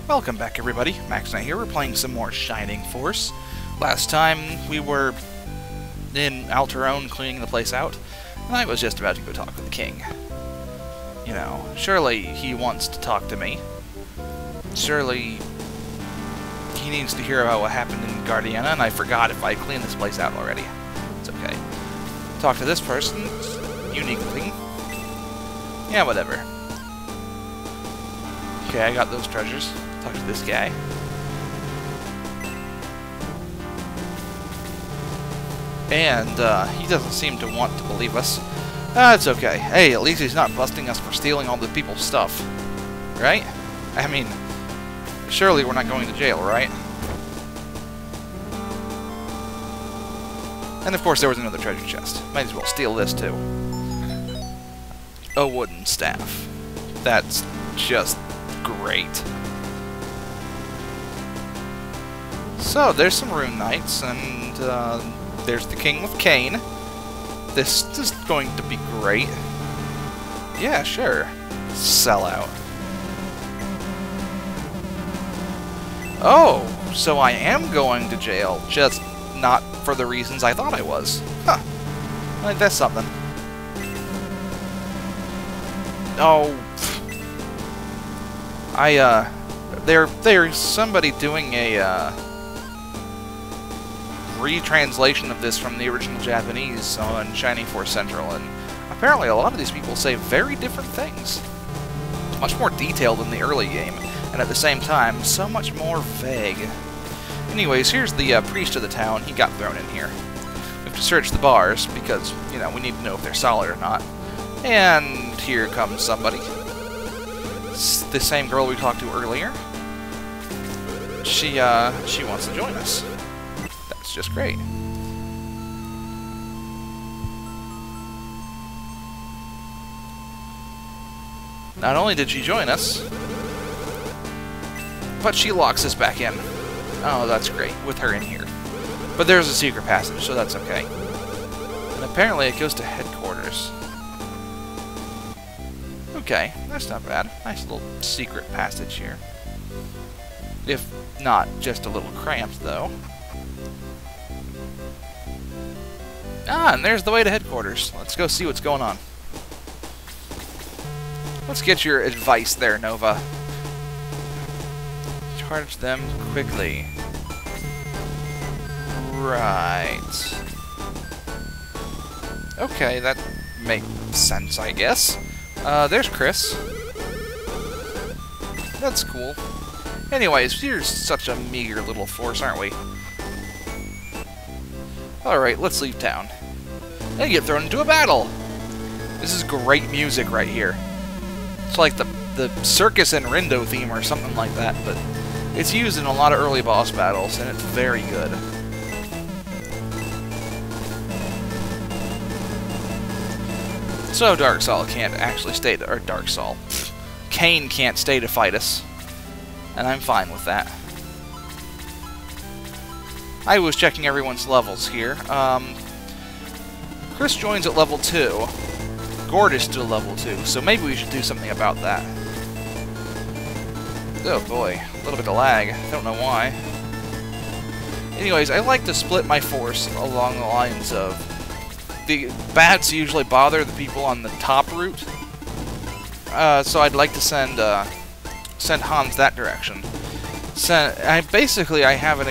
Welcome back, everybody. Max and I here. We're playing some more Shining Force. Last time we were in Alterone cleaning the place out, and I was just about to go talk with the king. You know, surely he wants to talk to me. Surely he needs to hear about what happened in Guardiana, and I forgot if I cleaned this place out already. It's okay. Talk to this person. Uniquely. Yeah, whatever. Okay, I got those treasures. Talk to this guy. And, he doesn't seem to want to believe us. It's okay. Hey, at least he's not busting us for stealing all the people's stuff. Right? I mean, surely we're not going to jail, right? And of course there was another treasure chest. Might as well steal this too. A wooden staff. That's just great. So, there's some rune knights, and there's the king with Cain. This is going to be great. Yeah, sure. Sell out. Oh, so I am going to jail, just not for the reasons I thought I was. Huh. Like, that's something. Oh. There's somebody doing a, retranslation of this from the original Japanese on Shining Force Central, and apparently a lot of these people say very different things. It's much more detailed than the early game, and at the same time, so much more vague. Anyways, here's the priest of the town. He got thrown in here. We have to search the bars, because, you know, we need to know if they're solid or not. And here comes somebody. It's the same girl we talked to earlier. She wants to join us. That's just great. Not only did she join us, but she locks us back in. Oh, that's great, with her in here. But there's a secret passage, so that's okay. And apparently it goes to headquarters. Okay, that's not bad. Nice little secret passage here. If not just a little cramped, though. Ah, and there's the way to headquarters. Let's go see what's going on. Let's get your advice there, Nova. Charge them quickly. Right. Okay, that makes sense, I guess. There's Chris. That's cool. Anyways, we're such a meager little force, aren't we? Alright, let's leave town. And get thrown into a battle! This is great music right here. It's like the Circus and Rindo theme or something like that, but it's used in a lot of early boss battles, and it's very good. So Darksaul can't actually stay to... or Darksaul. Cain can't stay to fight us. And I'm fine with that. I was checking everyone's levels here. Chris joins at level 2. Gord is still level 2, so maybe we should do something about that. Oh boy, a little bit of lag. Don't know why. Anyways, I like to split my force along the lines of... the bats usually bother the people on the top route. So I'd like to send Hans that direction. I have an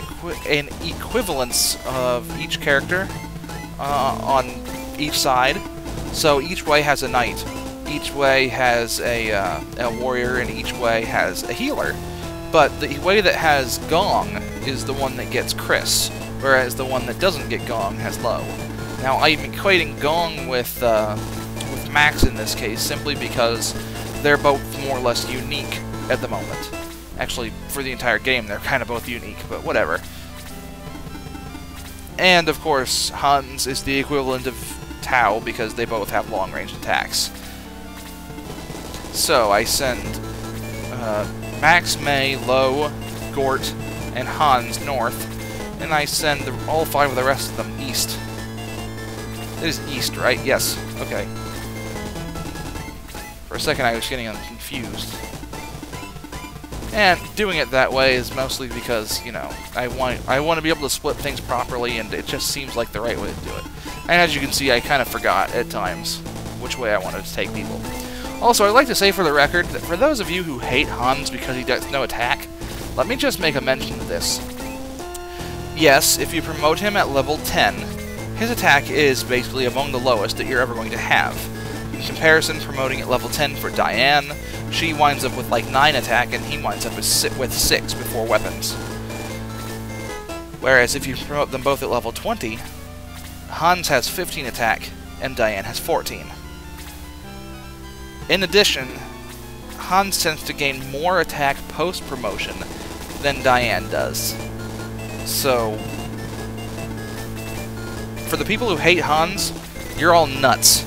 equivalence of each character on each side. So each way has a knight, each way has a warrior, and each way has a healer. But the way that has Gong is the one that gets Chris, whereas the one that doesn't get Gong has Low. Now I'm equating Gong with Max in this case simply because they're both more or less unique at the moment. Actually, for the entire game, they're kind of both unique, but whatever. And, of course, Hans is the equivalent of Tao, because they both have long-range attacks. So, I send Max, May, Lo, Gort, and Hans north, and I send all 5 of the rest of them east. It is east, right? Yes. Okay. For a second, I was getting confused. And doing it that way is mostly because, you know, I want to be able to split things properly, and it just seems like the right way to do it. And as you can see, I kind of forgot at times which way I wanted to take people. Also, I'd like to say for the record that for those of you who hate Hans because he does no attack, let me just make a mention of this. Yes, if you promote him at level 10, his attack is basically among the lowest that you're ever going to have. In comparison, promoting at level 10 for Diane, she winds up with like 9 attack, and he winds up with 6 before weapons. Whereas if you promote them both at level 20, Hans has 15 attack, and Diane has 14. In addition, Hans tends to gain more attack post-promotion than Diane does. So, for the people who hate Hans, you're all nuts.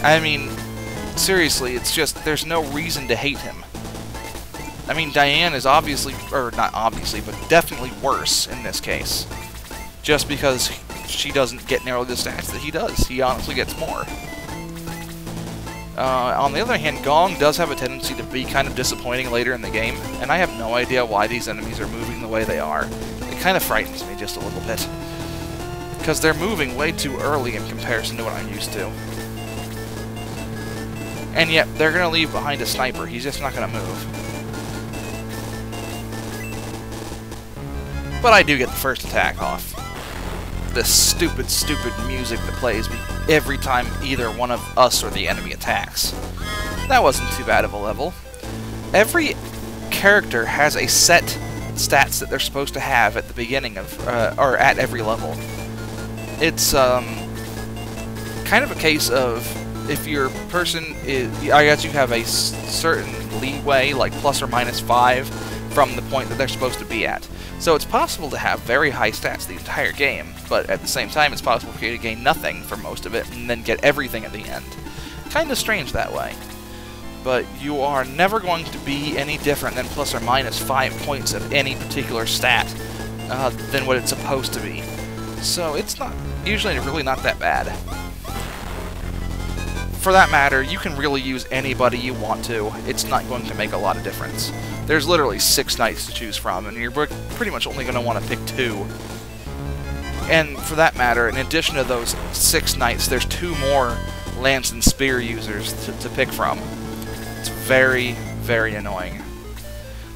I mean, seriously, it's just, there's no reason to hate him. I mean, Diane is obviously, or not obviously, but definitely worse in this case. Just because she doesn't get nearly the stats that he does. He honestly gets more. On the other hand, Gong does have a tendency to be kind of disappointing later in the game, and I have no idea why these enemies are moving the way they are. It kind of frightens me just a little bit. Because they're moving way too early in comparison to what I'm used to. And yet, they're going to leave behind a sniper. He's just not going to move. But I do get the first attack off. This stupid, stupid music that plays every time either one of us or the enemy attacks. That wasn't too bad of a level. Every character has a set stats that they're supposed to have at the beginning of, or at every level. It's, kind of a case of, if your person is, I guess you have a certain leeway, like plus or minus 5, from the point that they're supposed to be at. So it's possible to have very high stats the entire game, but at the same time it's possible for you to gain nothing for most of it, and then get everything at the end. Kinda strange that way. But you are never going to be any different than plus or minus 5 points of any particular stat than what it's supposed to be. So it's not usually really not that bad. For that matter, you can really use anybody you want to. It's not going to make a lot of difference. There's literally 6 knights to choose from, and you're pretty much only going to want to pick 2. And for that matter, in addition to those 6 knights, there's 2 more lance and spear users to pick from. It's very, very annoying.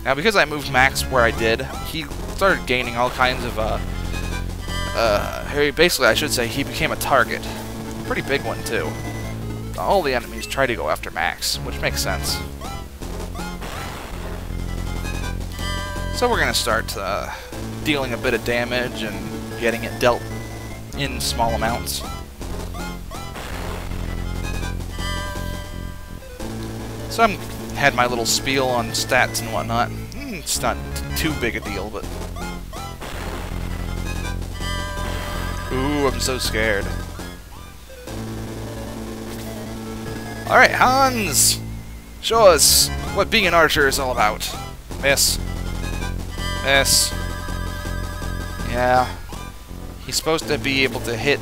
Now, because I moved Max where I did, he started gaining all kinds of, basically, I should say, he became a target. A pretty big one, too. All the enemies try to go after Max, which makes sense. So we're going to start dealing a bit of damage and getting it dealt in small amounts. So I had my little spiel on stats and whatnot. It's not too big a deal, but... Ooh, I'm so scared. Alright, Hans! Show us what being an archer is all about. Miss. Miss. Yeah. He's supposed to be able to hit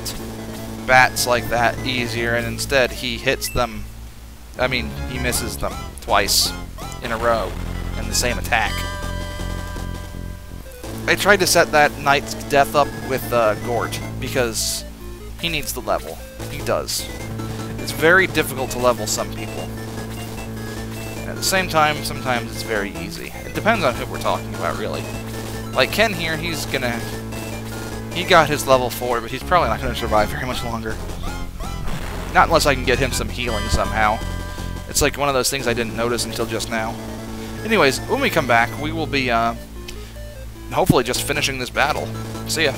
bats like that easier, and instead he hits them... I mean, he misses them twice in a row in the same attack. I tried to set that knight's death up with Gort, because he needs the level. He does. It's very difficult to level some people. At the same time, sometimes it's very easy. It depends on who we're talking about, really. Like Ken here, he got his level 4, but he's probably not going to survive very much longer. Not unless I can get him some healing somehow. It's like one of those things I didn't notice until just now. Anyways, when we come back, we will be, hopefully just finishing this battle. See ya.